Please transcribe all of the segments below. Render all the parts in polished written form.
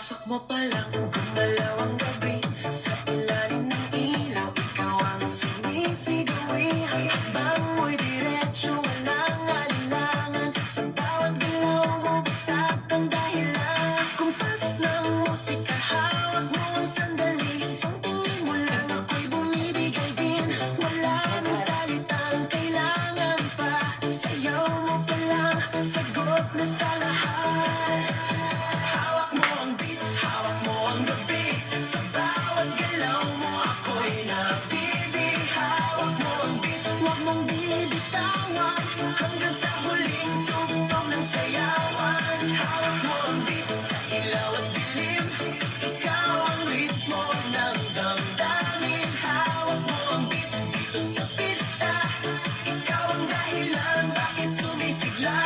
Pagpasok mo pa lang, gumalaw ang gabi. Sa ilalim ng ilaw, ikaw ang sinisigawi. Habang mo'y diretso, walang alinlangan. Sa bawat galaw mo, bagsak ang dahilan. Sa kumpas ng musika, hawak mo ang sandali. Isang tingin mo lang, ako'y bumibigay din. Wala nang salitang kailangan pa. Sayaw mo pa lang, sagot na sa lahat. Hawak mo ang beat, hawak mo ang gabi. Sa bawat galaw mo ako'y nabibi. Hawak mo ang beat, huwag mong bibitawan. Hanggang sa huling tugtog ng sayawan. Hawak mo ang beat sa ilaw at dilim. Ikaw ang ritmo ng damdamin. Hawak mo ang beat dito sa pista. Ikaw ang dahilan bakit sumisigla.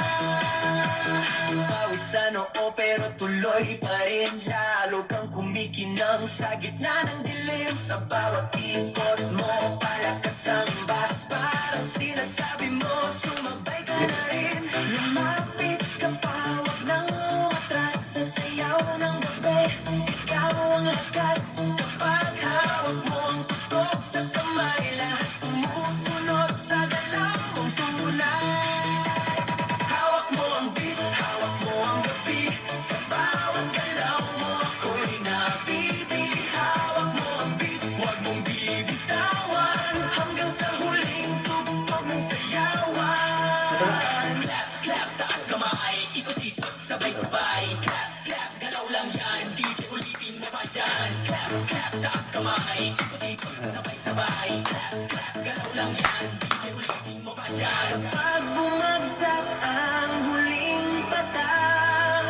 Pawis sa noo pero tuloy pa rin. Lalo kang kumikinang sa gitna ng dilim. Sa bawat ikot mo, palakas ang bas. Parang sinasabi mo, sumabay ka na rin. Lumapit ka pa, wag nang umatras. Sa sayaw ng gabi, ikaw ang lakas. Kapag hawak mo ang tutok sa kamay, lahat sumusunod sa galaw mong tunay. Hawak mo ang beat, hawak mo ang gabi. Sa bawat galaw mo ako'y nabibi. Hawak mo ang beat, huwag mong bibitawan. Hanggang sa huling tugtog ng sayawan. Clap, clap, taas kamay, ikot-ikot, sabay-sabay. Clap, clap, galaw lang yan, DJ ulitin mo pa dyan. Clap, clap, taas kamay, ikot-ikot, sabay-sabay. Clap, clap, galaw lang yan, DJ ulitin mo pa dyan. Kapag bumagsak ang huling patang,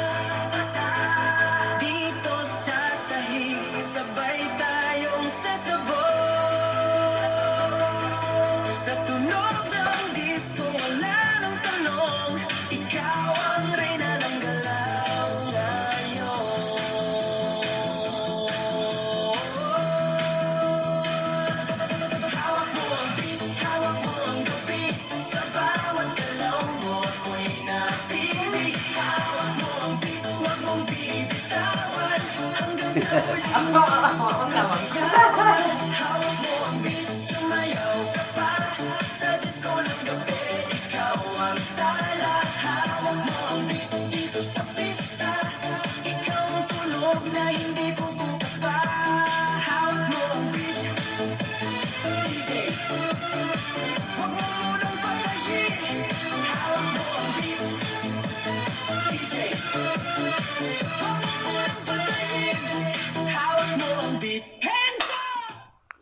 dito sa sahig, sabay tayong sasabog. Sa tunog ng disco, wala nang tanong. Ikaw ang reyna ng galaw ngayon. Hawak mo ang beat, hawak mo ang gabi. Sa bawat galaw mo ako'y nabibi. Hawak mo ang beat, huwag mong bibitawan. Hanggang sa huling tugtog ng sayawan. Hawak mo ang beat, sumayaw ka pa. Sa disco ng gabi, ikaw ang tala. Hawak mo ang beat dito sa pista. Ikaw ang tunog na hindi bubukas pa. Hawak mo ang beat, DJ. Huwag mo munang patayin. Hawak mo ang beat, DJ. Huwag mo munang